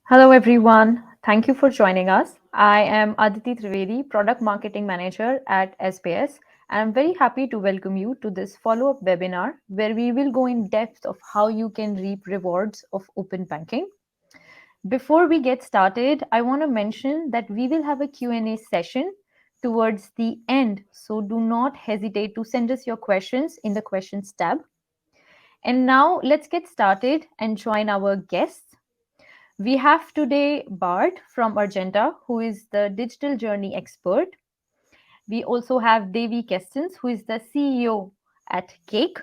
Hello, everyone. Thank you for joining us. I am Aditi Trivedi, Product Marketing Manager at SBS, and I'm very happy to welcome you to this follow up webinar where we will go in depth of how you can reap rewards of open banking. Before we get started, I want to mention that we will have a Q&A session towards the end, so do not hesitate to send us your questions in the questions tab. And now let's get started and join our guests. We have today Bart from Argenta, who is the digital journey expert. We also have Devi Kestens, who is the CEO at Cake.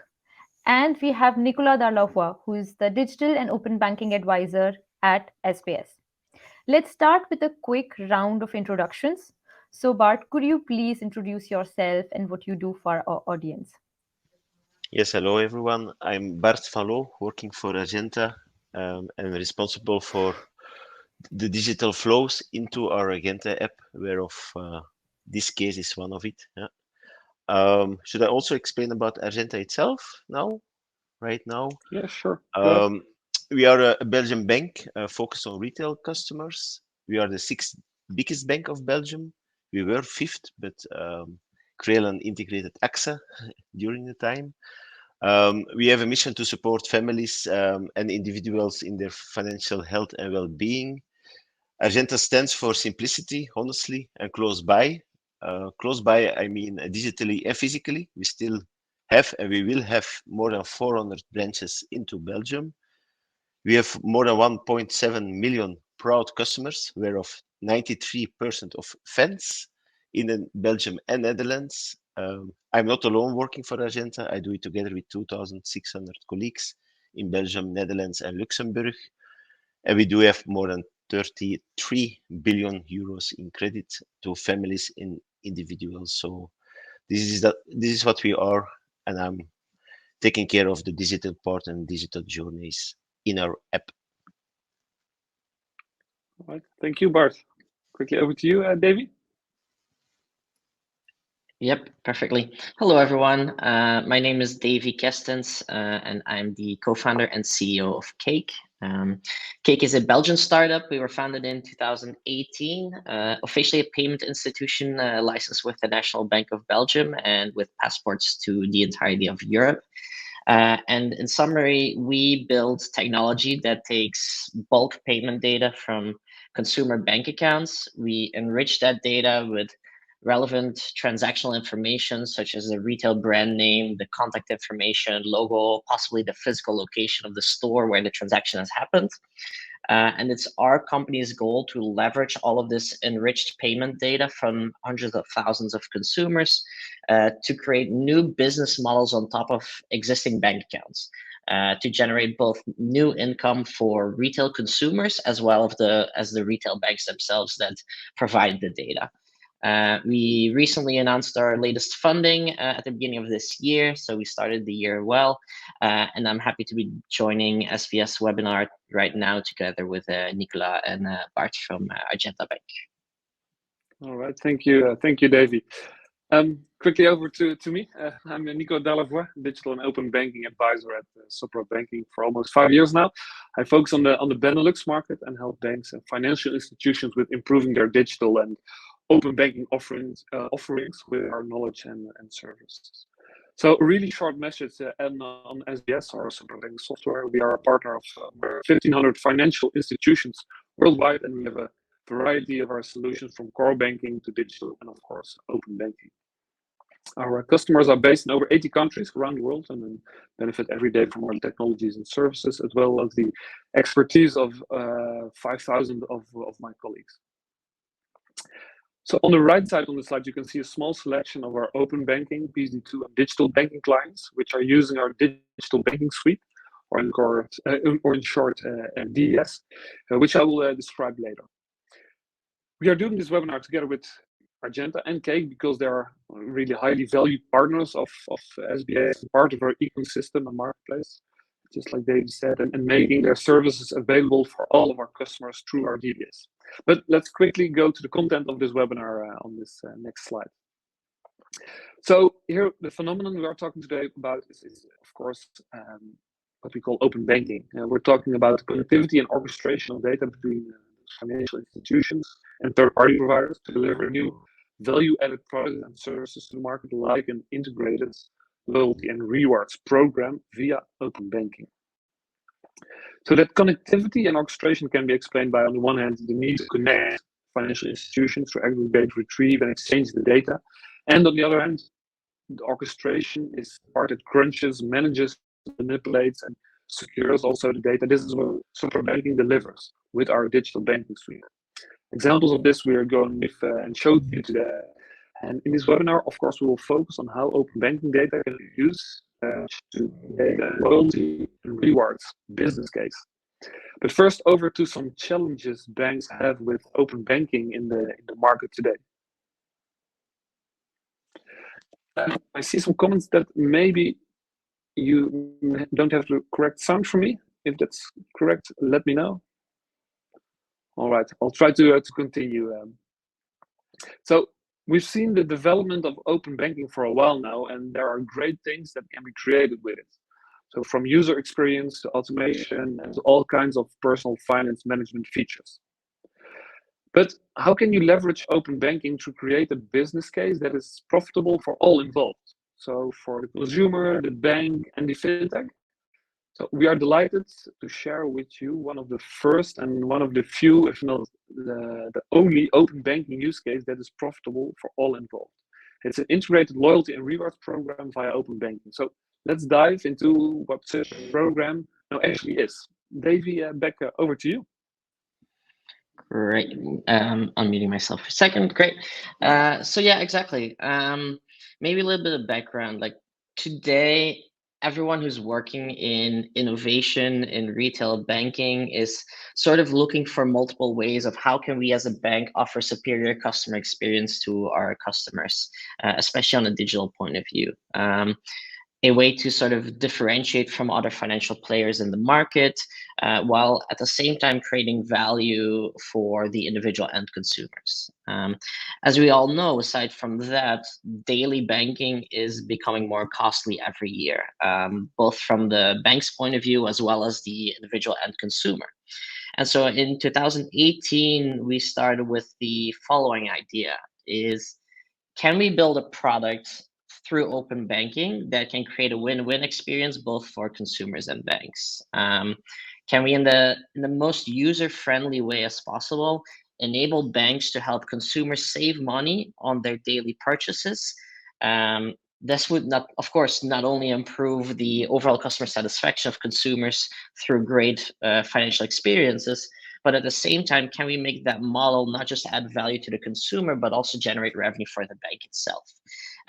And we have Nicola Darlavoie, who is the digital and open banking advisor at SBS. Let's start with a quick round of introductions. So, Bart, could you please introduce yourself and what you do for our audience? Yes, hello everyone. I'm Bart van Loo, working for Argenta and responsible for the digital flows into our Argenta app, whereof this case is one of it. Yeah. Should I also explain about Argenta itself now, right now? Yeah, sure. Go ahead. We are a Belgian bank focused on retail customers. We are the sixth biggest bank of Belgium. We were fifth, but Crelan integrated AXA during the time. We have a mission to support families and individuals in their financial health and well-being. Argenta stands for simplicity, honestly, and close by. Close by, I mean digitally and physically. We still have and we will have more than 400 branches into Belgium. We have more than 1.7 million proud customers, whereof 93% of fans in Belgium and Netherlands. I'm not alone working for Argenta. I do it together with 2,600 colleagues in Belgium, Netherlands, and Luxembourg. And we do have more than 33 billion euros in credit to families and individuals. So this is what we are, and I'm taking care of the digital part and digital journeys in our app. All right. Thank you, Bart. Quickly over to you, Davy. Yep, perfectly. Hello, everyone. My name is Davy Kestens, and I'm the co-founder and CEO of Cake. Cake is a Belgian startup. We were founded in 2018, officially a payment institution licensed with the National Bank of Belgium and with passports to the entirety of Europe. And in summary, we build technology that takes bulk payment data from consumer bank accounts. We enrich that data with relevant transactional information such as the retail brand name, the contact information, logo, possibly the physical location of the store where the transaction has happened. And it's our company's goal to leverage all of this enriched payment data from hundreds of thousands of consumers to create new business models on top of existing bank accounts. To generate both new income for retail consumers as well as the retail banks themselves that provide the data. We recently announced our latest funding at the beginning of this year, so we started the year well, and I'm happy to be joining SBS webinar right now together with Nicola and Bart from Argenta Bank. All right, thank you, Davy. Quickly over to me. I'm Nico Darlavoie, digital and open banking advisor at Sopra Banking for almost 5 years now. I focus on the Benelux market and help banks and financial institutions with improving their digital and open banking offerings with our knowledge and services. So a really short message on SBS, our Sopra Banking software. We are a partner of 1,500 financial institutions worldwide, and we have a variety of our solutions from core banking to digital and of course open banking. Our customers are based in over 80 countries around the world and then benefit every day from our technologies and services, as well as the expertise of 5,000 of my colleagues. So on the right side on the slide, you can see a small selection of our open banking, PSD2, and digital banking clients, which are using our digital banking suite, or in short, DBS, which I will describe later. We are doing this webinar together with Argenta and Cake because they are really highly valued partners of SBS, part of our ecosystem and marketplace, just like David said, and making their services available for all of our customers through our DBS. But let's quickly go to the content of this webinar on this next slide. So here, the phenomenon we are talking today about is of course, what we call open banking. We're talking about the connectivity and orchestration of data between financial institutions and third-party providers to deliver new value-added products and services to the market, like an integrated loyalty and rewards program via open banking. So that connectivity and orchestration can be explained by, on the one hand, the need to connect financial institutions to aggregate, retrieve, and exchange the data. And on the other hand, the orchestration is the part that crunches, manages, manipulates, and secures also the data. This is what Sopra Banking delivers with our digital banking suite. Examples of this we are going with and showed you today. And in this webinar, of course, we will focus on how open banking data can be used to create a loyalty and rewards business case. But first, over to some challenges banks have with open banking in the market today. I see some comments that maybe you don't have the correct sound for me. If that's correct, let me know. All right, I'll try to continue. So we've seen the development of open banking for a while now, and there are great things that can be created with it. So from user experience to automation and to all kinds of personal finance management features. But how can you leverage open banking to create a business case that is profitable for all involved? So for the consumer, the bank, and the fintech. So we are delighted to share with you one of the first and one of the few, if not the only open banking use case that is profitable for all involved. It's an integrated loyalty and rewards program via open banking. So let's dive into what such a program now actually is. Davy, back over to you. Great. Unmuting myself for a second. Great. So yeah, exactly. Maybe a little bit of background. Like today, everyone who's working in innovation in retail banking is sort of looking for multiple ways of how can we as a bank offer superior customer experience to our customers, especially on a digital point of view. A way to sort of differentiate from other financial players in the market, while at the same time creating value for the individual end consumers. As we all know, aside from that, daily banking is becoming more costly every year, both from the bank's point of view as well as the individual end consumer. And so in 2018, we started with the following idea is, can we build a product through open banking that can create a win-win experience both for consumers and banks? Can we, in the most user-friendly way as possible, enable banks to help consumers save money on their daily purchases? This would not, of course, not only improve the overall customer satisfaction of consumers through great financial experiences, but at the same time, can we make that model not just add value to the consumer, but also generate revenue for the bank itself?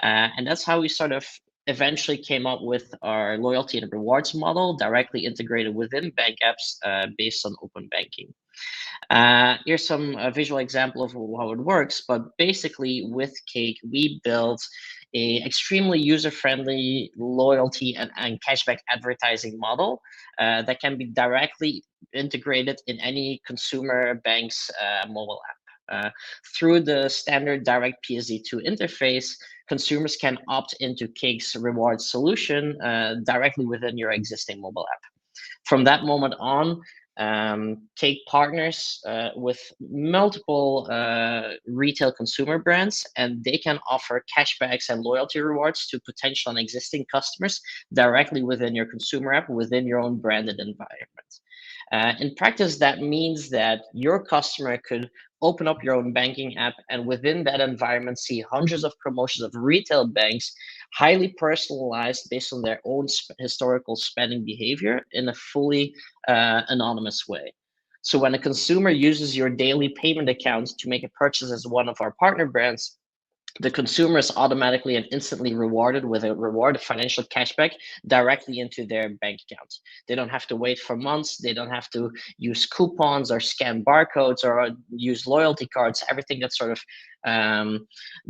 And that's how we sort of eventually came up with our loyalty and rewards model directly integrated within bank apps based on open banking. Here's some visual example of how it works, but basically with Cake, we built a extremely user-friendly loyalty and cashback advertising model that can be directly integrated in any consumer bank's mobile app. Through the standard direct PSD2 interface, consumers can opt into Cake's reward solution directly within your existing mobile app. From that moment on, Cake partners with multiple retail consumer brands, and they can offer cashbacks and loyalty rewards to potential and existing customers directly within your consumer app, within your own branded environment. In practice, that means that your customer could open up your own banking app and within that environment see hundreds of promotions of retail banks, highly personalized based on their own historical spending behavior in a fully anonymous way. So when a consumer uses your daily payment account to make a purchase as one of our partner brands, the consumer is automatically and instantly rewarded with a reward financial cashback directly into their bank account. They don't have to wait for months. They don't have to use coupons or scan barcodes or use loyalty cards, everything that sort of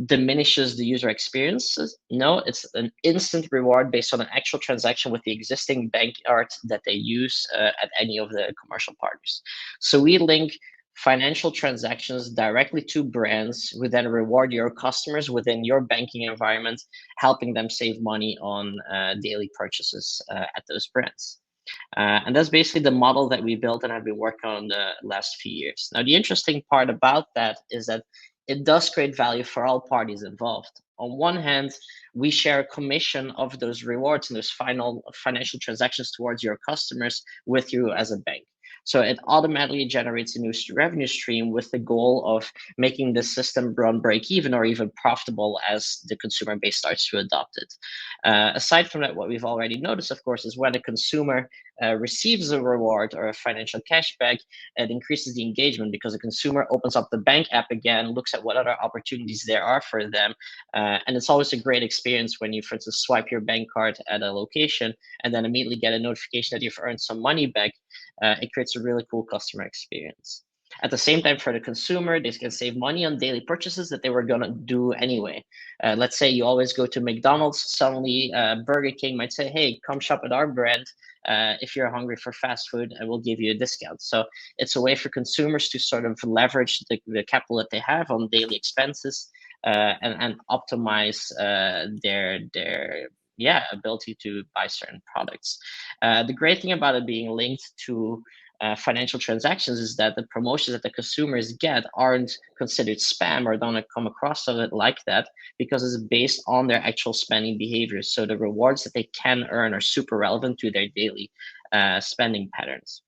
diminishes the user experiences. No, it's an instant reward based on an actual transaction with the existing bank card that they use at any of the commercial partners. So we link financial transactions directly to brands who then reward your customers within your banking environment, helping them save money on daily purchases at those brands. And that's basically the model that we built and have been working on the last few years. Now, the interesting part about that is that it does create value for all parties involved. On one hand, we share a commission of those rewards and those final financial transactions towards your customers with you as a bank. So it automatically generates a new revenue stream with the goal of making the system run break even or even profitable as the consumer base starts to adopt it. Aside from that, what we've already noticed, of course, is when a consumer receives a reward or a financial cashback, it increases the engagement because the consumer opens up the bank app again, looks at what other opportunities there are for them. And it's always a great experience when you, for instance, swipe your bank card at a location and then immediately get a notification that you've earned some money back. It creates a really cool customer experience. At the same time, for the consumer, they can save money on daily purchases that they were going to do anyway. Let's say you always go to McDonald's, suddenly Burger King might say, hey, come shop at our brand. If you're hungry for fast food, I will give you a discount. So it's a way for consumers to sort of leverage the capital that they have on daily expenses and optimize their ability to buy certain products. The great thing about it being linked to financial transactions is that the promotions that the consumers get aren't considered spam or don't come across of it like that because it's based on their actual spending behaviors. So the rewards that they can earn are super relevant to their daily spending patterns.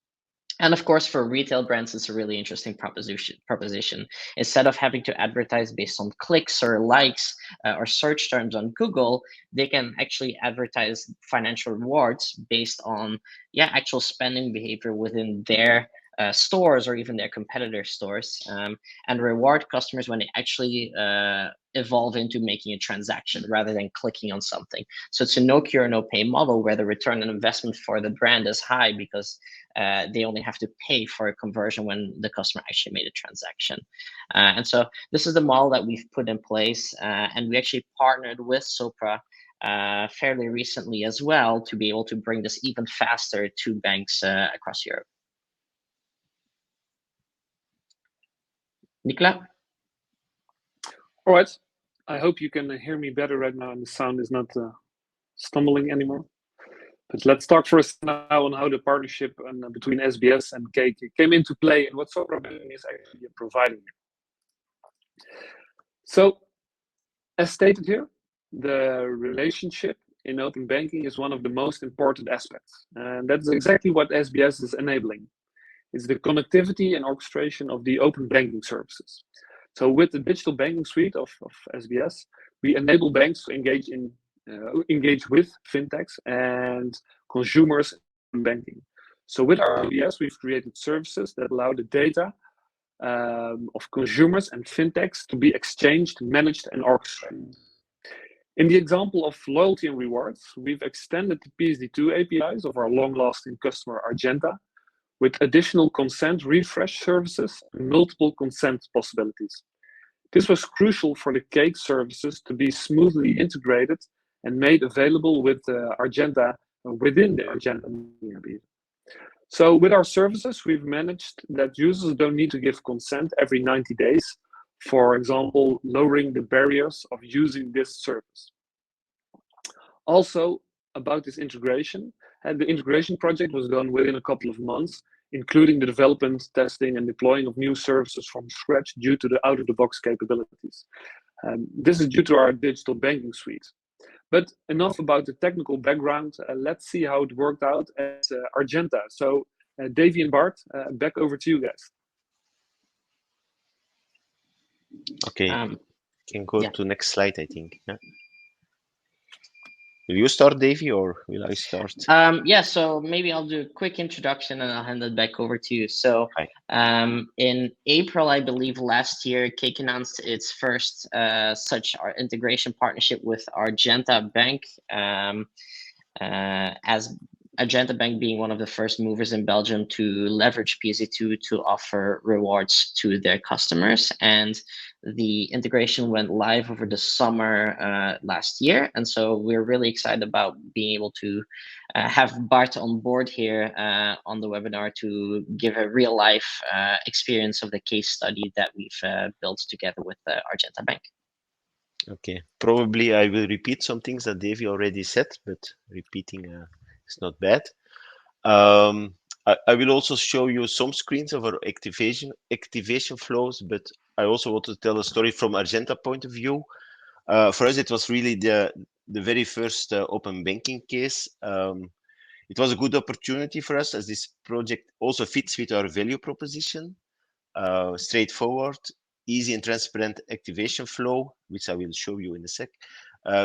And of course, for retail brands, it's a really interesting proposition. Instead of having to advertise based on clicks or likes or search terms on Google, they can actually advertise financial rewards based on actual spending behavior within their stores or even their competitor stores, and reward customers when they actually evolve into making a transaction rather than clicking on something. So it's a no cure, no pay model where the return on investment for the brand is high because they only have to pay for a conversion when the customer actually made a transaction. And so this is the model that we've put in place, and we actually partnered with Sopra fairly recently as well to be able to bring this even faster to banks across Europe. Nicolas? All right. I hope you can hear me better right now and the sound is not stumbling anymore. But let's talk first now on how the partnership between SBS and Cake came into play and what Sopra Banking is actually providing. So, as stated here, the relationship in open banking is one of the most important aspects. And that's exactly what SBS is enabling. It's the connectivity and orchestration of the open banking services. So with the digital banking suite of SBS, we enable banks to engage with fintechs and consumers in banking. So with our SBS, we've created services that allow the data of consumers and fintechs to be exchanged, managed, and orchestrated. In the example of loyalty and rewards, we've extended the PSD2 APIs of our long-lasting customer Argenta with additional consent refresh services and multiple consent possibilities. This was crucial for the Cake services to be smoothly integrated and made available with Argenta within the Argenta. So with our services, we've managed that users don't need to give consent every 90 days, for example, lowering the barriers of using this service. Also, about this integration, and the integration project was done within a couple of months, including the development, testing, and deploying of new services from scratch due to the out-of-the-box capabilities. This is due to our digital banking suite. But enough about the technical background. Let's see how it worked out at Argenta. So, Davy and Bart, back over to you guys. Okay, can go to next slide, I think. Yeah. Will you start, Davy, or will I start? So maybe I'll do a quick introduction and I'll hand it back over to you. So in April, I believe last year, Cake announced its first such integration partnership with Argenta Bank, as Argenta Bank being one of the first movers in Belgium to leverage PSD2 to offer rewards to their customers. And the integration went live over the summer last year. And so we're really excited about being able to have Bart on board here on the webinar to give a real life experience of the case study that we've built together with Argenta Bank. Okay, probably I will repeat some things that Davy already said, but repeating is not bad. I will also show you some screens of our activation flows, but I also want to tell a story from Argenta point of view. For us, it was really the very first open banking case. It was a good opportunity for us as this project also fits with our value proposition. Straightforward, easy and transparent activation flow, which I will show you in a sec.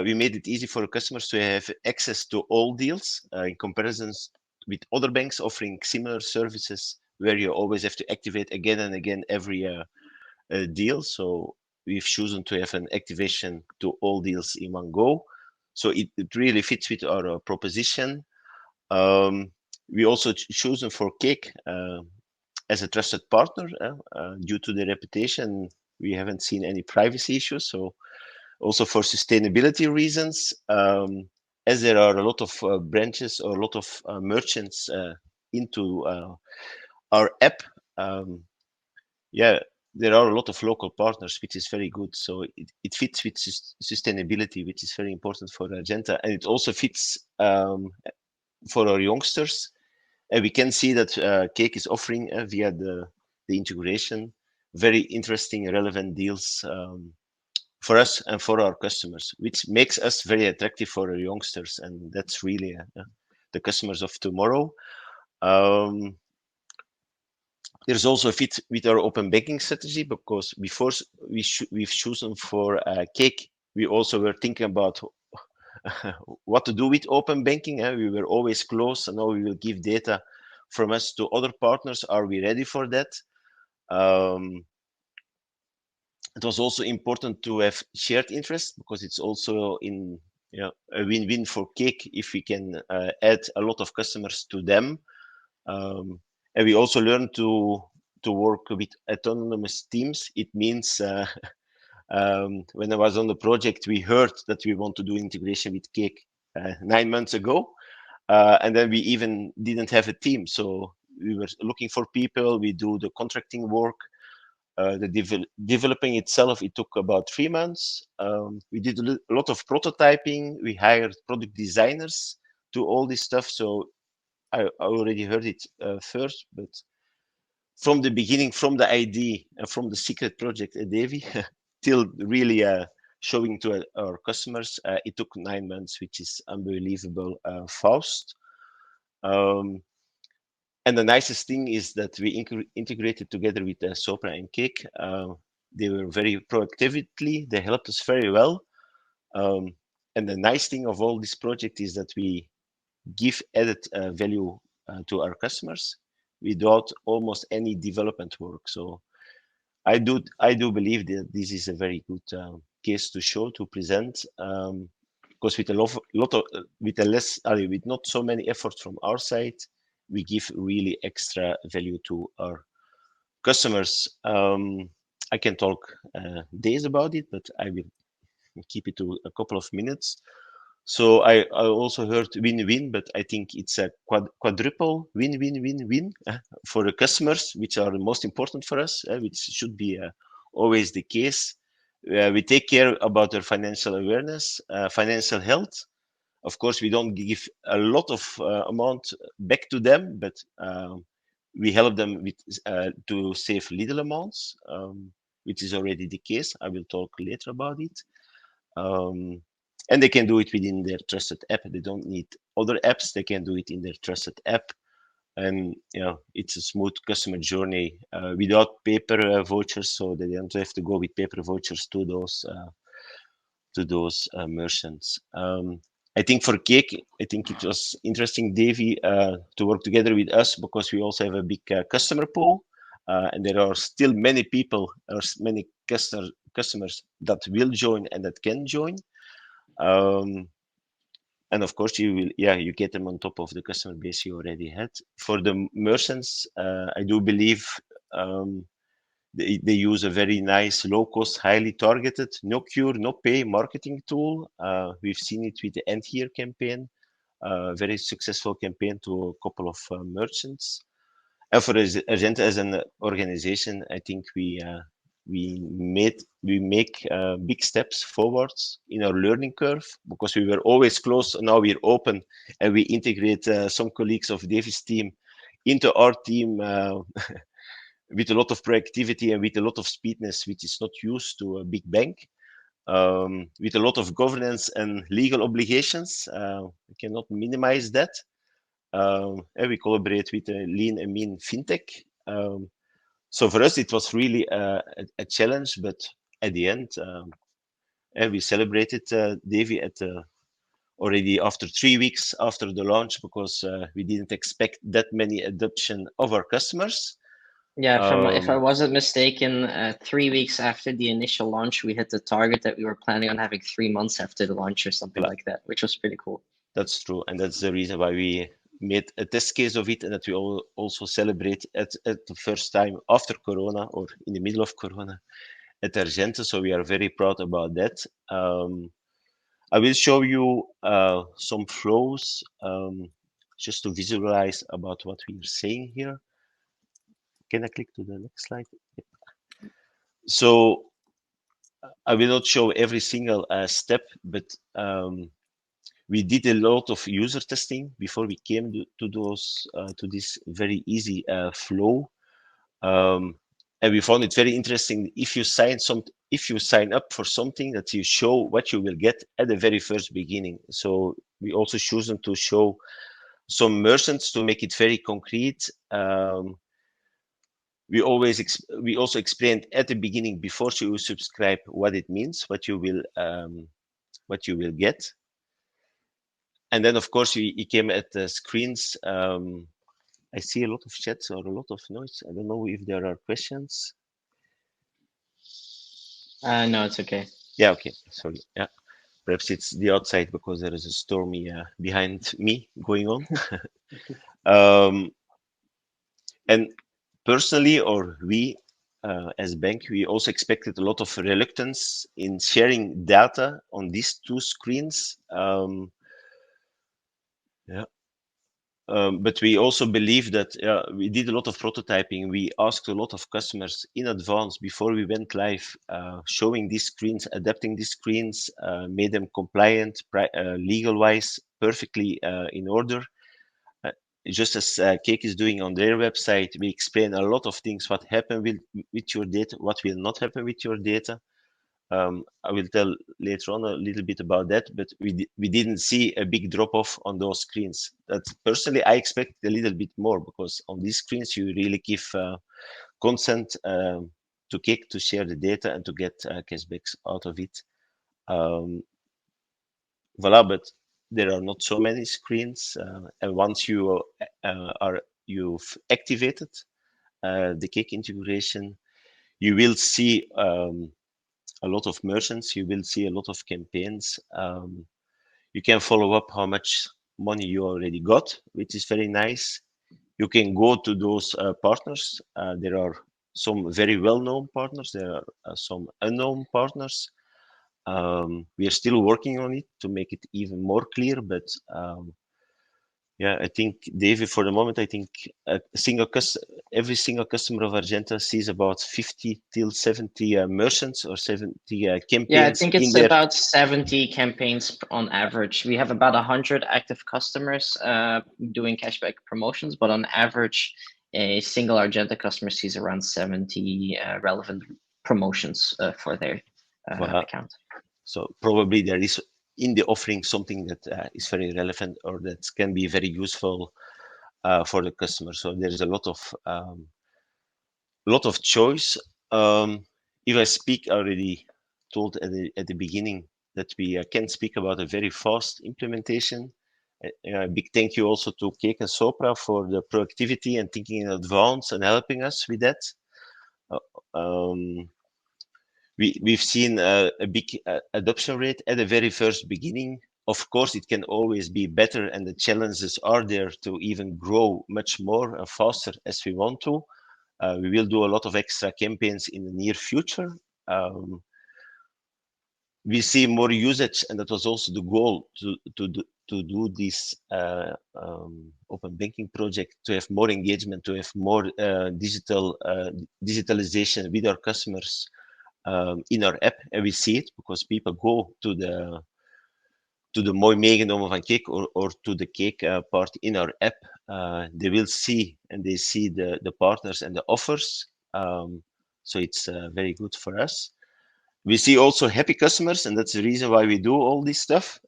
We made it easy for customers to have access to all deals in comparisons with other banks offering similar services where you always have to activate again and again every deal. So we've chosen to have an activation to all deals in one go. So it really fits with our proposition. We also chosen for Cake as a trusted partner due to the reputation. We haven't seen any privacy issues. So also for sustainability reasons, as there are a lot of branches or a lot of merchants into our app, yeah, there are a lot of local partners, which is very good. So it fits with sustainability, which is very important for Argenta, and it also fits for our youngsters. And we can see that Cake is offering via the integration very interesting, relevant deals for us and for our customers, which makes us very attractive for our youngsters, and that's really the customers of tomorrow. There's also a fit with our open banking strategy, because before we've chosen for Cake, we also were thinking about what to do with open banking. We were always close, and now we will give data from us to other partners. Are we ready for that? It was also important to have shared interest, because it's also in a win-win for Cake if we can add a lot of customers to them. And we also learned to work with autonomous teams. It means when I was on the project, we heard that we want to do integration with Cake 9 months ago, and then we even didn't have a team. So we were looking for people. We do the contracting work. The developing itself, it took about 3 months. We did a lot of prototyping. We hired product designers to all this stuff. So I already heard it first, but from the beginning, from the idea and from the secret project at Davy till really showing to our customers, it took 9 months, which is unbelievable fast. And the nicest thing is that we integrated together with Sopra and Cake. They were very proactively. They helped us very well. And the nice thing of all this project is that we give added value to our customers without almost any development work. So I do believe that this is a very good case to show, to present, because with with not so many efforts from our side, we give really extra value to our customers. I can talk days about it, but I will keep it to a couple of minutes. So I also heard win-win, but I think it's a quadruple win-win-win-win for the customers, which are the most important for us, which should be always the case. We take care about their financial awareness, financial health. Of course, we don't give a lot of amount back to them, but we help them with to save little amounts, which is already the case. I will talk later about it. And they can do it within their trusted app. They don't need other apps. They can do it in their trusted app. And it's a smooth customer journey without paper vouchers, so they don't have to go with paper vouchers to those merchants. I think for Cake, I think it was interesting, Davy, to work together with us, because we also have a big customer pool, and there are still many people, or many customers that will join and that can join. And of course, you get them on top of the customer base you already had. For the merchants, I do believe they use a very nice, low-cost, highly targeted, no cure, no pay marketing tool. We've seen it with the End Here campaign, very successful campaign to a couple of merchants. And for Argenta as an organization, I think we we make big steps forwards in our learning curve because we were always close. Now we're open and we integrate some colleagues of Davy's team into our team with a lot of proactivity and with a lot of speedness, which is not used to a big bank. With a lot of governance and legal obligations, we cannot minimize that. And we collaborate with a lean and mean fintech. So for us, it was really a challenge, but at the end, and we celebrated Davy at already after 3 weeks after the launch because we didn't expect that many adoption of our customers. Yeah, if I wasn't mistaken, 3 weeks after the initial launch, we hit the target that we were planning on having 3 months after the launch or something like that, which was pretty cool. That's true, and that's the reason why we made a test case of it, and that we also celebrate at the first time after Corona or in the middle of Corona at Argenta. So we are very proud about that. I will show you some flows just to visualize about what we are saying here. Can I click to the next slide? Yep. So I will not show every single step, but we did a lot of user testing before we came to this very easy flow, and we found it very interesting. If you sign up for something, that you show what you will get at the very first beginning. So we also chosen to show some merchants to make it very concrete. We also explained at the beginning before you subscribe what it means, what you will get. And then, of course, we came at the screens. I see a lot of chats or a lot of noise. I don't know if there are questions. No, it's okay. Yeah, okay. Sorry. Yeah, perhaps it's the outside because there is a stormy behind me going on. And personally, or we as bank, we also expected a lot of reluctance in sharing data on these two screens. But we also believe that we did a lot of prototyping. We asked a lot of customers in advance before we went live, showing these screens, adapting these screens, made them compliant, legal-wise, perfectly in order. Just as Cake is doing on their website, we explain a lot of things, what happened with your data, what will not happen with your data. I will tell later on a little bit about that, but we didn't see a big drop-off on those screens. That personally, I expect a little bit more because on these screens, you really give consent to Cake to share the data and to get cashbacks out of it. Voila, but there are not so many screens, and once you've activated the Cake integration, you will see a lot of merchants. You will see a lot of campaigns. You can follow up how much money you already got, which is very nice. You can go to those partners. There are some very well-known partners. There are some unknown partners. We are still working on it to make it even more clear, but yeah, I think, David, for the moment, I think every single customer of Argenta sees about 50 till 70 merchants or 70 campaigns. Yeah, I think it's about 70 campaigns on average. We have about 100 active customers doing cashback promotions, but on average, a single Argenta customer sees around 70 relevant promotions for their account. So probably there is in the offering something that is very relevant or that can be very useful for the customer. So there is a lot of choice. If I speak, I already told at the beginning that we can speak about a very fast implementation. A big thank you also to Cake and Sopra for the proactivity and thinking in advance and helping us with that. We've seen a big adoption rate at the very first beginning. Of course, it can always be better, and the challenges are there to even grow much more and faster as we want to. We will do a lot of extra campaigns in the near future. we see more usage, and that was also the goal to do this open banking project, to have more engagement, to have more digitalization with our customers in our app. And we see it because people go to the Mooi Meegenomen van Cake or to the cake part in our app. They will see, and they see the partners and the offers. So it's very good for us. We see also happy customers, and that's the reason why we do all this stuff.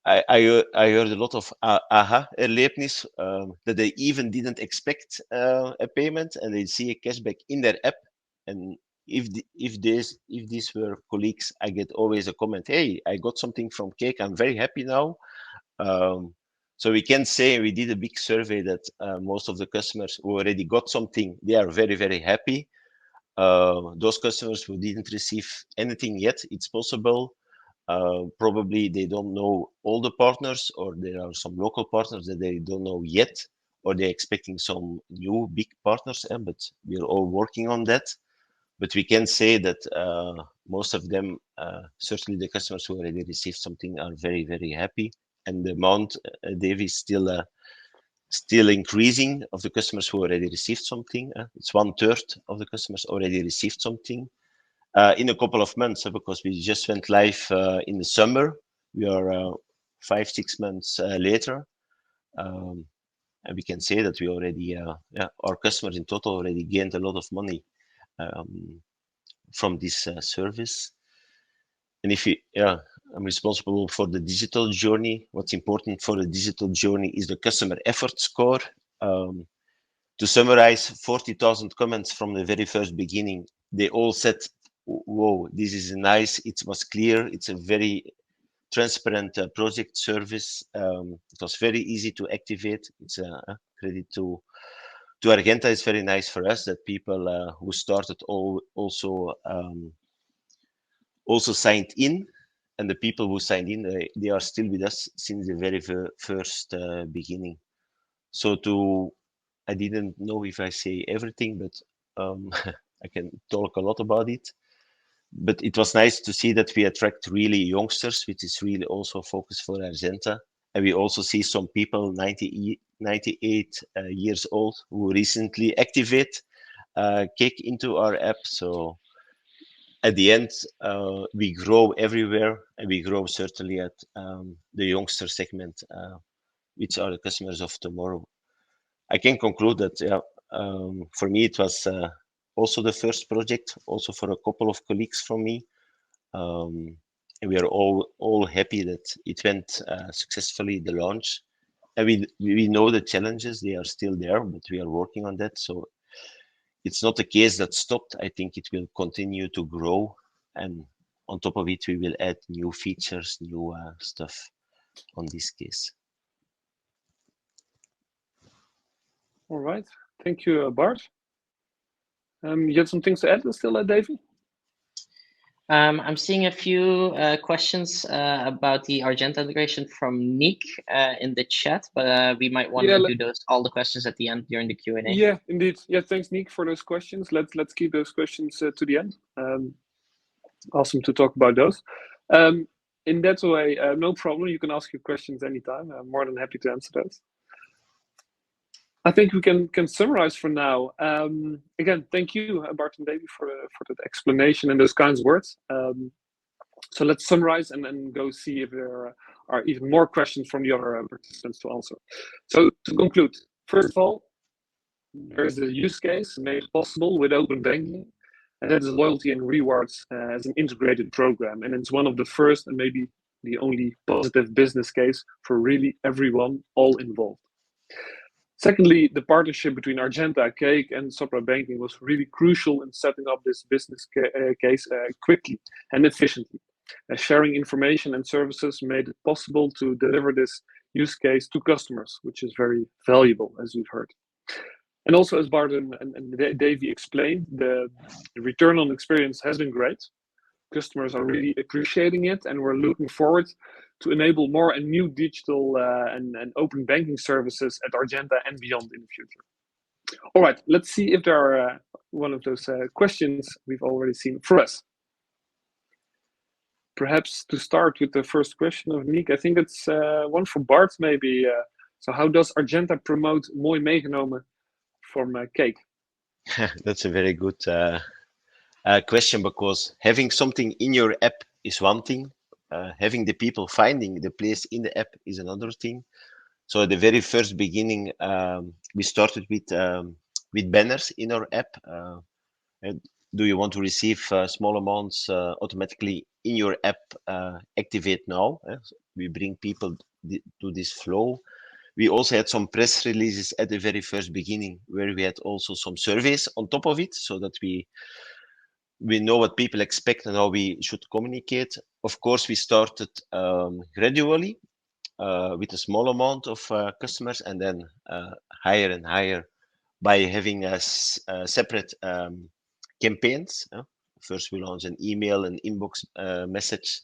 I heard a lot of aha-erlebnis that they even didn't expect a payment, and they see a cashback in their app. And if these were colleagues, I get always a comment, "Hey, I got something from Cake. I'm very happy now." So we can say, we did a big survey, that most of the customers who already got something, they are very, very happy. Those customers who didn't receive anything yet, it's possible. Probably they don't know all the partners, or there are some local partners that they don't know yet, or they're expecting some new big partners, but we're all working on that. But we can say that most of them, certainly the customers who already received something, are very, very happy. And the amount, Dave, is still increasing of the customers who already received something. It's 1/3 of the customers already received something in a couple of months, because we just went live in the summer. We are 5-6 months later. And we can say that we already, our customers in total already gained a lot of money from this service. And if I'm responsible for the digital journey. What's important for the digital journey is the customer effort score. To summarize, 40,000 comments from the very first beginning. They all said, "Whoa, this is nice. It was clear. It's a very transparent project service. It was very easy to activate." It's a credit to Argenta. It's very nice for us that people who started also signed in, and the people who signed in, they are still with us since the very first beginning. So I didn't know if I say everything, but I can talk a lot about it. But it was nice to see that we attract really youngsters, which is really also a focus for Argenta. And we also see some people, 98 years old, who recently activate Cake into our app. So at the end, we grow everywhere, and we grow certainly at the youngster segment, which are the customers of tomorrow. I can conclude that for me it was also the first project, also for a couple of colleagues from me, and we are all happy that it went successfully, the launch. And we know the challenges, they are still there, but we are working on that. So it's not a case that stopped. I think it will continue to grow, and on top of it, we will add new features, new stuff on this case. All right, thank you, Bart. You had some things to add still, Davy? I'm seeing a few questions about the Argenta integration from Nick in the chat, but we might want to do all the questions at the end during the Q&A. Yeah, indeed. Yeah, thanks, Nick, for those questions. Let's keep those questions to the end. Awesome to talk about those. In that way, no problem. You can ask your questions anytime. I'm more than happy to answer those. I think we can summarize for now. Again, thank you, Bart and Davy, for that explanation and those kinds of words. So let's summarize and then go see if there are even more questions from the other participants to answer. So to conclude, first of all, there is a use case made possible with open banking, and that is loyalty and rewards as an integrated program. And it's one of the first and maybe the only positive business case for really everyone, all involved. Secondly, the partnership between Argenta, Cake, and Sopra Banking was really crucial in setting up this business case quickly and efficiently. Sharing information and services made it possible to deliver this use case to customers, which is very valuable, as you've heard. And also, as Bart and Davy explained, the return on experience has been great. Customers are really appreciating it, and we're looking forward to enable more and new digital and open banking services at Argenta and beyond in the future. All right, let's see if there are one of those questions we've already seen for us. perhaps to start with the first question of Nick, I think it's one for Bart maybe. So how does Argenta promote Mooi Meegenomen from Cake? That's a very good question, because having something in your app is one thing. Having the people finding the place in the app is another thing. So at the very first beginning, we started with banners in our app. Do you want to receive small amounts automatically in your app? Activate now. We bring people to this flow. We also had some press releases at the very first beginning, where we had also some surveys on top of it, so that we know what people expect and how we should communicate. Of course, we started gradually with a small amount of customers, and then higher and higher by having separate campaigns. First, we launched an email and inbox message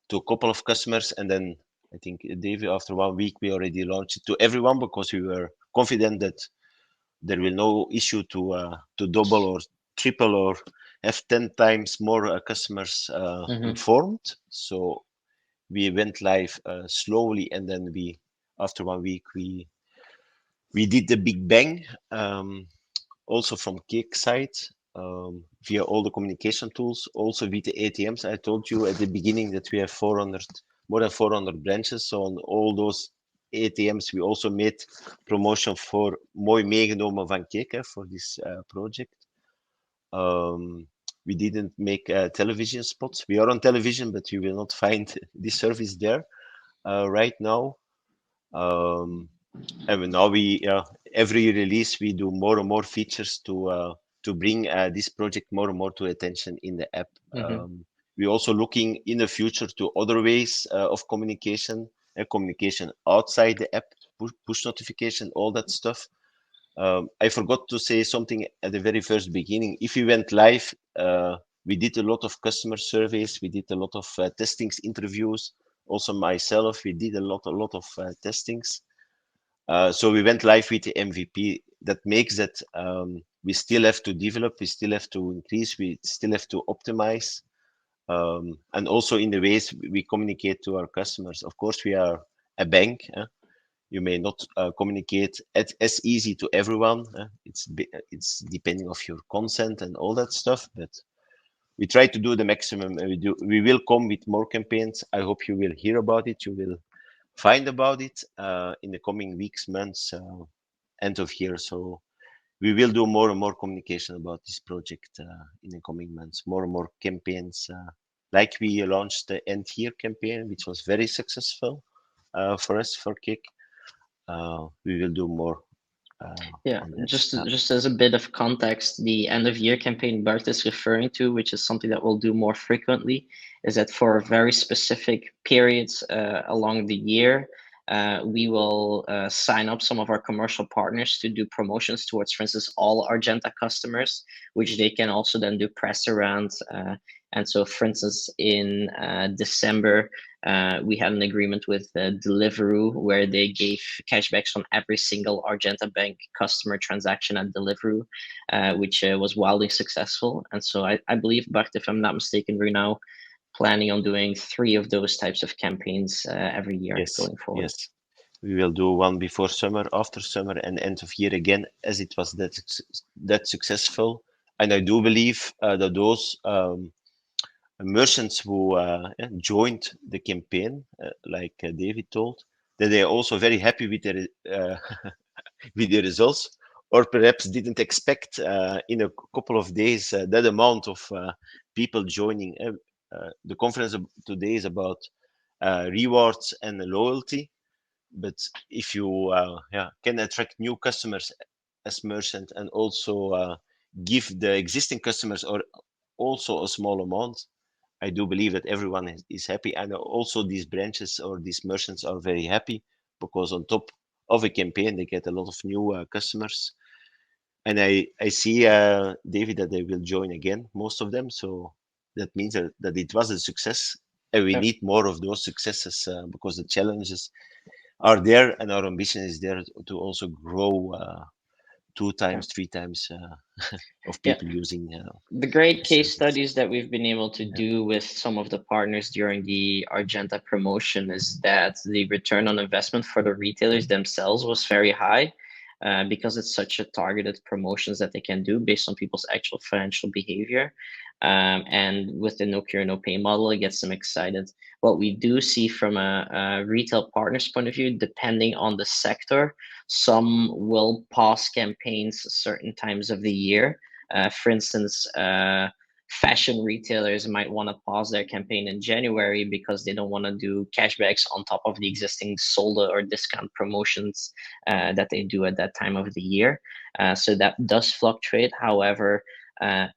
to a couple of customers, and then I think, David, after 1 week, we already launched it to everyone, because we were confident that there will no issue to double or triple or have 10 times more customers informed. So we went live slowly, and then after 1 week, we did the big bang, also from Cake side, via all the communication tools, also with the ATMs. I told you at the beginning that we have more than 400 branches. So on all those ATMs, we also made promotion for Mooi Meegenomen van Cake for this project. We didn't make television spots. We are on television, but you will not find this service there right now. And now every release we do more and more features to bring this project more and more to attention in the app. We're also looking in the future to other ways of communication outside the app, push notification, all that stuff. I forgot to say something at the very first beginning. If we went live, we did a lot of customer surveys. We did a lot of testings, interviews. Also myself, we did a lot of testings. So we went live with the MVP. That makes that we still have to develop, we still have to increase, we still have to optimize. And also in the ways we communicate to our customers. Of course, we are a bank. You may not communicate as easy to everyone. It's depending of your consent and all that stuff, but we try to do the maximum, and we will come with more campaigns. I hope you will hear about it. You will find about it in the coming weeks, months, end of year. So we will do more and more communication about this project in the coming months, more and more campaigns. Like we launched the End Here campaign, which was very successful for us, for Cake. We will do more. Just as a bit of context, the end of year campaign Bart is referring to, which is something that we'll do more frequently, is that for very specific periods along the year, we will sign up some of our commercial partners to do promotions towards, for instance, all Argenta customers, which they can also then do press around. And so, for instance, in December, we had an agreement with Deliveroo, where they gave cashbacks on every single Argenta Bank customer transaction at Deliveroo, which was wildly successful. And so I believe, Bart, if I'm not mistaken, we're now planning on doing 3 of those types of campaigns every year going forward. Yes, we will do one before summer, after summer, and end of year again, as it was that successful. And I do believe that those merchants who joined the campaign, like David told, that they are also very happy with their with the results, or perhaps didn't expect in a couple of days that amount of people joining. The conference today is about rewards and loyalty, but if you can attract new customers as merchant and also give the existing customers or also a small amount, I do believe that everyone is happy, and also these branches or these merchants are very happy, because on top of a campaign they get a lot of new customers. And I see, David, that they will join again, most of them. So that means that it was a success, and we need more of those successes because the challenges are there, and our ambition is there to also grow 2 times, 3 times of people using. The great case incentives. studies that we've been able to do with some of the partners during the Argenta promotion is that the return on investment for the retailers themselves was very high. Because it's such a targeted promotions that they can do based on people's actual financial behavior. And with the no cure, no pay model, it gets them excited. What we do see from a retail partner's point of view, depending on the sector, some will pause campaigns certain times of the year. For instance, fashion retailers might want to pause their campaign in January because they don't want to do cashbacks on top of the existing sold or discount promotions that they do at that time of the year. So that does fluctuate. However,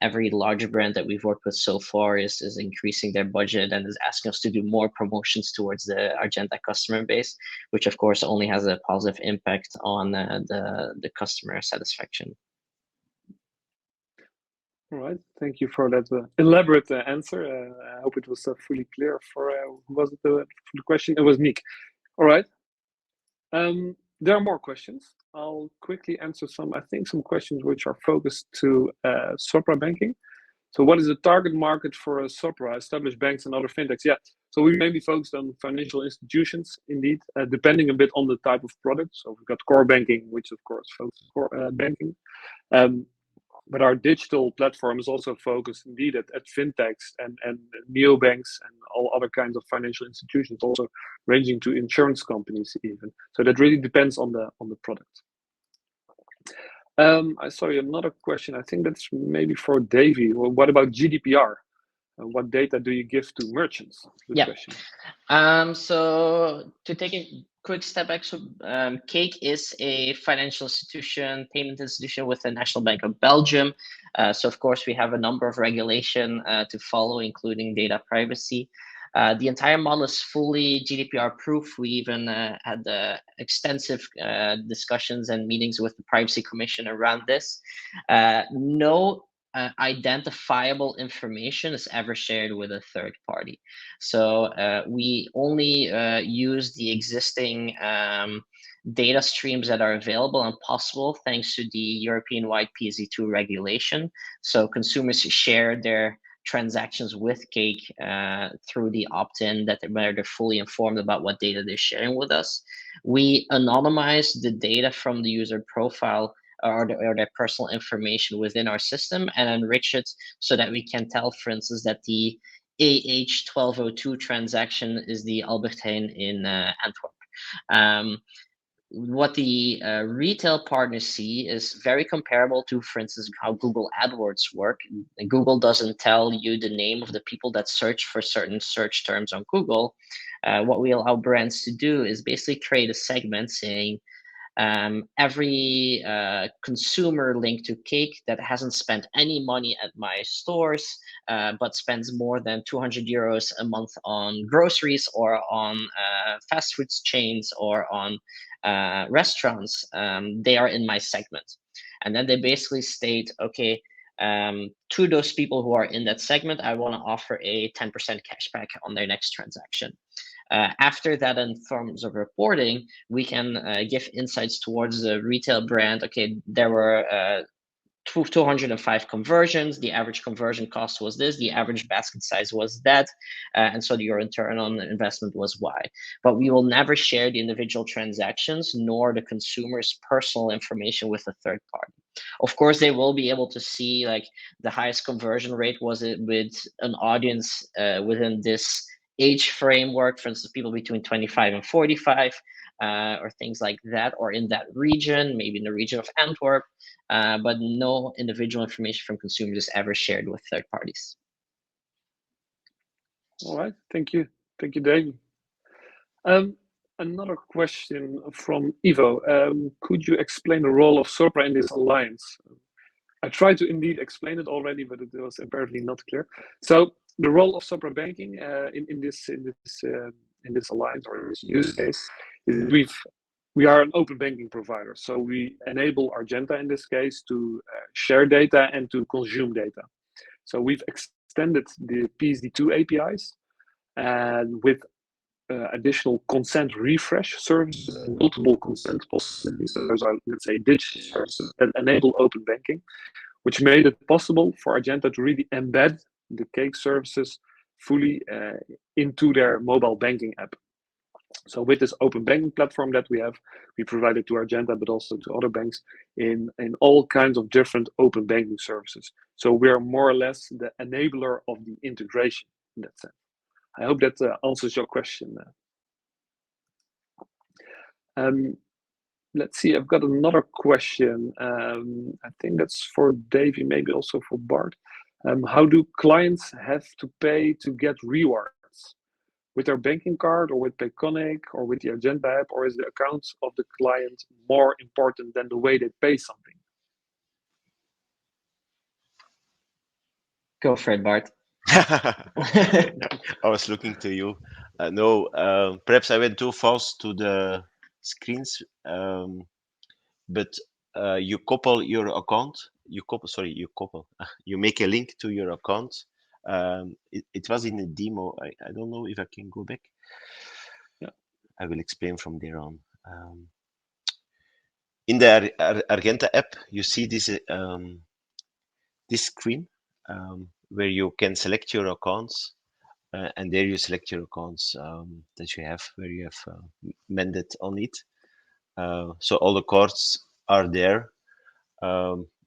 every large brand that we've worked with so far is increasing their budget and is asking us to do more promotions towards the Argenta customer base, which of course only has a positive impact on the customer satisfaction. All right, thank you for that elaborate answer. I hope it was fully clear for who was it for the question? It was Nick. All right. There are more questions. I'll quickly answer some questions which are focused to Sopra Banking. So what is the target market for Sopra, established banks and other fintechs? Yeah, so we mainly focused on financial institutions, indeed, depending a bit on the type of product. So we've got core banking, which of course focuses on core banking. But our digital platform is also focused indeed at fintechs and neobanks and all other kinds of financial institutions, also ranging to insurance companies even. So that really depends on the product. I saw another question. I think that's maybe for Davy. Well, what about GDPR? What data do you give to merchants? Good question. So to take a quick step back, so Cake is a financial institution, payment institution with the National Bank of Belgium. So of course we have a number of regulation to follow, including data privacy. The entire model is fully GDPR proof. We even had extensive discussions and meetings with the Privacy Commission around this. No identifiable information is ever shared with a third party. So we only use the existing data streams that are available and possible thanks to the European-wide PSD2 regulation. So consumers share their transactions with Cake through the opt-in, where they're fully informed about what data they're sharing with us. We anonymize the data from the user profile or their personal information within our system and enrich it so that we can tell, for instance, that the AH1202 transaction is the Albert Heijn in Antwerp. What the retail partners see is very comparable to, for instance, how Google AdWords work. Google doesn't tell you the name of the people that search for certain search terms on Google. What we allow brands to do is basically create a segment saying, every consumer linked to Cake that hasn't spent any money at my stores, but spends more than 200 euros a month on groceries or on fast food chains or on restaurants, they are in my segment. And then they basically state, okay, to those people who are in that segment, I want to offer a 10% cashback on their next transaction. After that, in terms of reporting, we can give insights towards the retail brand. Okay, there were 205 conversions. The average conversion cost was this. The average basket size was that. And so your return on investment was Y. But we will never share the individual transactions nor the consumer's personal information with a third party. Of course, they will be able to see like the highest conversion rate was it with an audience within this age framework, for instance, people between 25 and 45, or things like that, or in that region, maybe in the region of Antwerp, but no individual information from consumers is ever shared with third parties. All right, thank you, David. Another question from Ivo. Could you explain the role of Sopra in this alliance? I tried to indeed explain it already, but it was apparently not clear. So the role of Sopra Banking in this alliance or in this use case is we are an open banking provider. So we enable Argenta in this case to share data and to consume data. So we've extended the PSD2 APIs and with additional consent refresh services and multiple consent possibilities. So those are, let's say, digital services that enable open banking, which made it possible for Argenta to really embed the Cake services fully into their mobile banking app. So with this open banking platform that we provide it to Argenta, but also to other banks in all kinds of different open banking services. So we are more or less the enabler of the integration in that sense. I hope that answers your question. Let's see, I've got another question. I think that's for Davy, maybe also for Bart. How do clients have to pay to get rewards? With their banking card or with Payconic or with the Argenta app, or is the account of the client more important than the way they pay something? Go for it, Bart. I was looking to you. No, perhaps I went too fast to the screens, but you couple your account. You make a link to your account. It was in a demo. I don't know if I can go back. Yeah, I will explain from there on. In the Argenta app, you see this screen where you can select your accounts, and there you select your accounts that you have, where you have mended on it. So all the cards are there.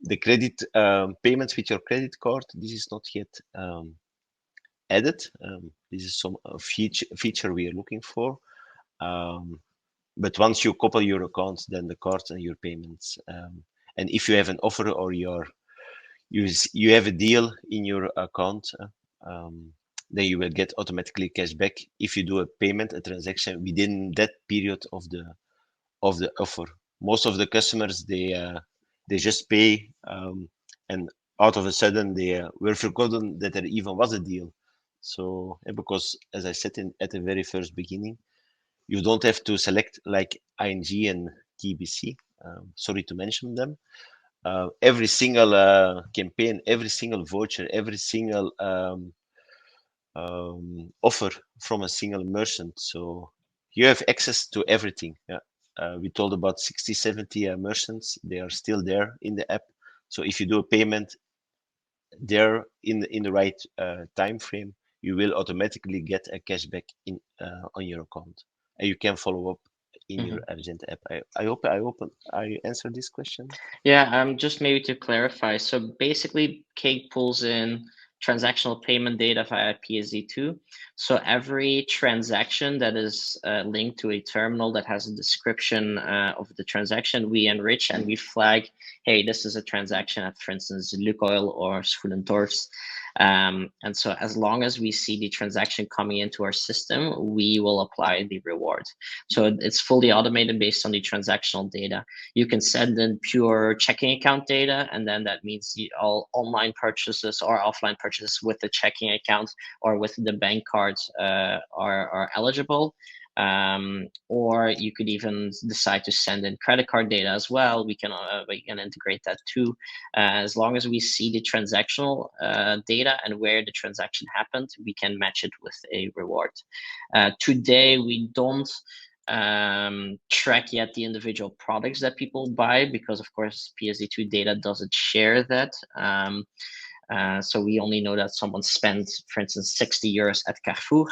The credit payments with your credit card, this is not yet added. This is some feature we are looking for. But once you couple your accounts, then the cards and your payments. And if you have an offer or you have a deal in your account, then you will get automatically cash back if you do a payment, a transaction within that period of the offer. Most of the customers, they just pay, and out of a sudden they were forgotten that there even was a deal. So because, as I said at the very first beginning, you don't have to select like ING and TBC. Sorry to mention them. Every single campaign, every single voucher, every single offer from a single merchant. So you have access to everything. Yeah. We told about 60, 70 merchants. They are still there in the app. So if you do a payment there in the right time frame, you will automatically get a cashback on your account, and you can follow up in your Argenta app. I hope I answered this question. Yeah, just maybe to clarify. So basically, Cake pulls in transactional payment data via PSD2. So every transaction that is linked to a terminal that has a description of the transaction, we enrich and we flag, hey, this is a transaction at, for instance, Lukoil or Schoenentorf's. And so as long as we see the transaction coming into our system, we will apply the reward. So it's fully automated based on the transactional data. You can send in pure checking account data, and then that means all online purchases or offline purchases with the checking account or with the bank cards are eligible. Or you could even decide to send in credit card data as well. We can integrate that too. As long as we see the transactional data and where the transaction happened, we can match it with a reward. Today, we don't track yet the individual products that people buy, because of course PSD2 data doesn't share that. So we only know that someone spent, for instance, 60 euros at Carrefour,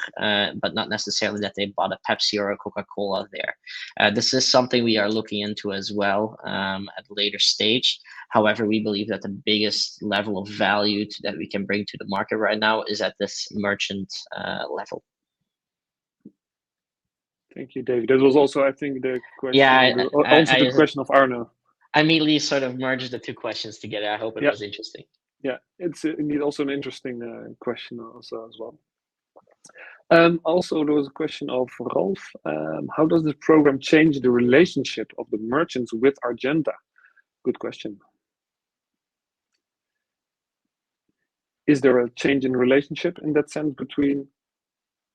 but not necessarily that they bought a Pepsi or a Coca-Cola there. This is something we are looking into as well at a later stage. However, we believe that the biggest level of value that we can bring to the market right now is at this merchant level. Thank you, David. That was also, I think, the question. Yeah, answer to the question of Arno. I immediately sort of merged the two questions together. I hope it was interesting. Yeah, it's indeed also an interesting question also as well. Also, there was a question of Rolf. How does this program change the relationship of the merchants with Argenta? Good question. Is there a change in relationship in that sense between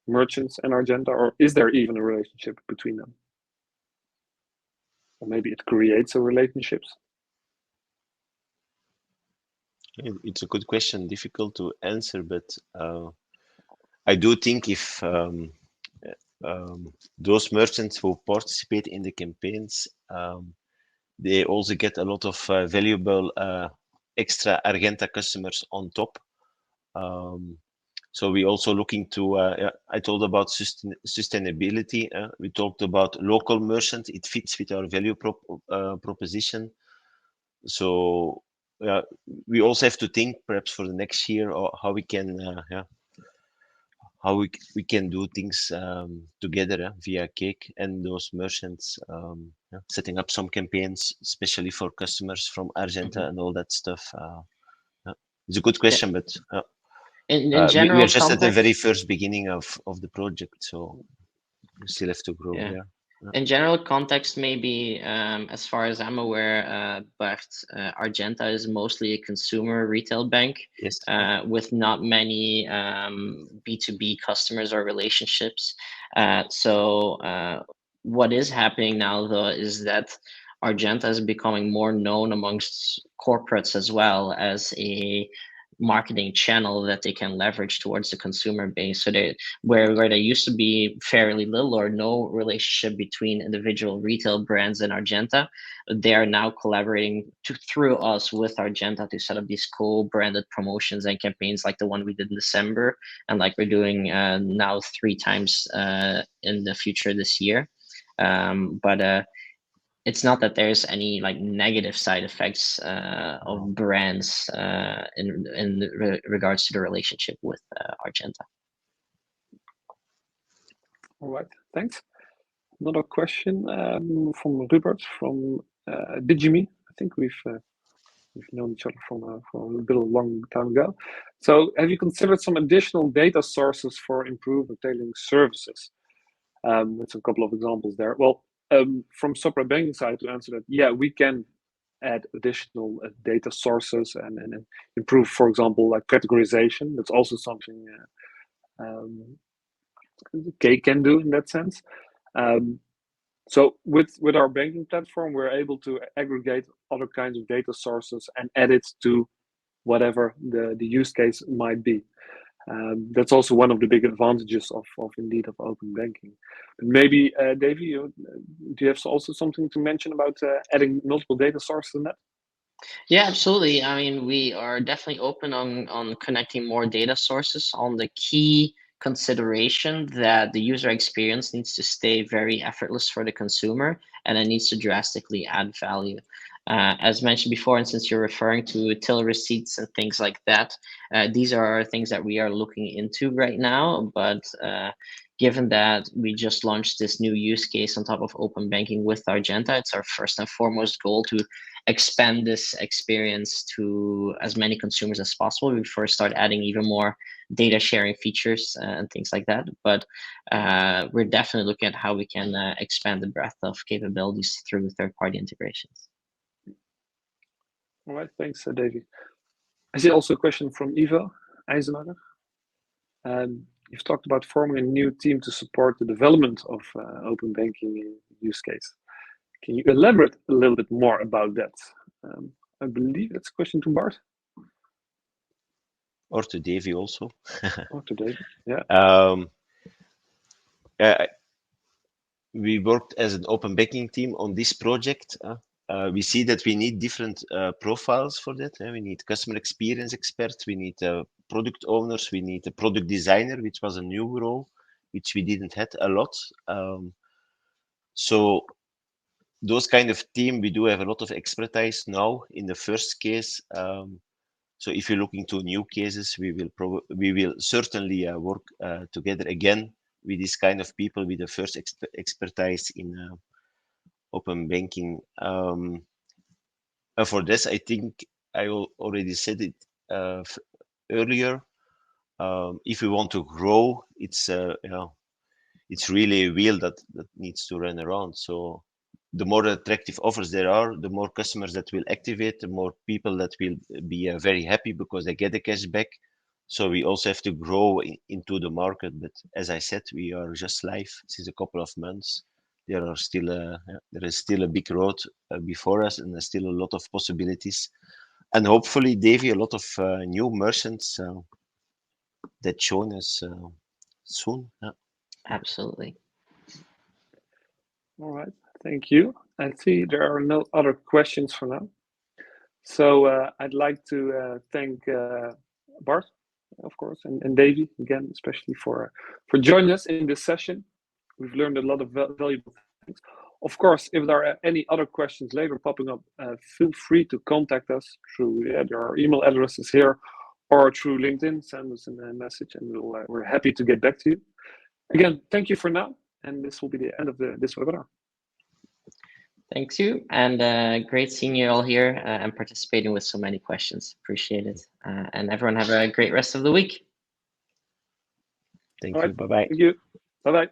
merchants and Argenta, or is there even a relationship between them? Or maybe it creates a relationship. It's a good question, difficult to answer, but I do think if those merchants who participate in the campaigns, they also get a lot of valuable extra Argenta customers on top. So we also looking to, I told about sustainability. We talked about local merchants. It fits with our value proposition. So we also have to think perhaps for the next year or how we can, how we can do things together via Cake and those merchants, setting up some campaigns, especially for customers from Argenta and all that stuff. It's a good question, but in we general are just at the very context, first beginning of the project, so we still have to grow. Yeah. Yeah. in general context, maybe as far as I'm aware, but Argenta is mostly a consumer retail bank Yes. with not many B2B customers or relationships. So what is happening now, though, is that Argenta is becoming more known amongst corporates as well as a marketing channel that they can leverage towards the consumer base. So they where there used to be fairly little or no relationship between individual retail brands and Argenta, they are now collaborating through us with Argenta to set up these co-branded promotions and campaigns like the one we did in December, and like we're doing now 3 times in the future this year. But it's not that there's any like negative side effects of brands in regards to the relationship with Argenta. All right, thanks. Another question from Rupert from Digime. I think we've known each other from a bit of a long time ago. So, have you considered some additional data sources for improved or tailoring services? With a couple of examples there. Well, from Sopra Banking side, to answer that, yeah, we can add additional data sources and improve, for example, like categorization. That's also something Cake can do in that sense. So with our banking platform, we're able to aggregate other kinds of data sources and add it to whatever the use case might be. That's also one of the big advantages of open banking. Maybe Davy, do you have also something to mention about adding multiple data sources in that? Yeah, absolutely. I mean, we are definitely open on connecting more data sources on the key consideration that the user experience needs to stay very effortless for the consumer, and it needs to drastically add value. As mentioned before, and since you're referring to till receipts and things like that, these are things that we are looking into right now. But given that we just launched this new use case on top of open banking with Argenta, it's our first and foremost goal to expand this experience to as many consumers as possible. We first start adding even more data sharing features and things like that. But we're definitely looking at how we can expand the breadth of capabilities through third-party integrations. All right, thanks, Davy. I see also a question from Ivo Eisenberger. You've talked about forming a new team to support the development of open banking use case. Can you elaborate a little bit more about that? I believe that's a question to Bart. Or to Davy also. Or to Davy, yeah. We worked as an open banking team on this project. We see that we need different profiles for that. We need customer experience experts, we need product owners, we need a product designer, which was a new role, which we didn't have a lot. So those kind of team, we do have a lot of expertise now in the first case. So if you're looking to new cases, we will certainly work together again with this kind of people with the first expertise in open banking. For this, I think I already said it earlier. If we want to grow, it's it's really a wheel that needs to run around. So the more attractive offers there are, the more customers that will activate, the more people that will be very happy because they get the cash back. So we also have to grow into the market. But as I said, we are just live since a couple of months. There is still a big road before us, and there's still a lot of possibilities. And hopefully, Davy, a lot of new merchants that join us soon. Yeah. Absolutely. All right, thank you. I see there are no other questions for now. So I'd like to thank Bart, of course, and Davy again, especially for joining us in this session. We've learned a lot of valuable things. Of course, if there are any other questions later popping up, feel free to contact us through there are email addresses here or through LinkedIn. Send us a message, and we're happy to get back to you. Again, thank you for now, and this will be the end of this webinar. Thanks you, and great seeing you all here and participating with so many questions. Appreciate it. And everyone have a great rest of the week. Thank All you. right. Bye-bye. Thank you. Bye-bye.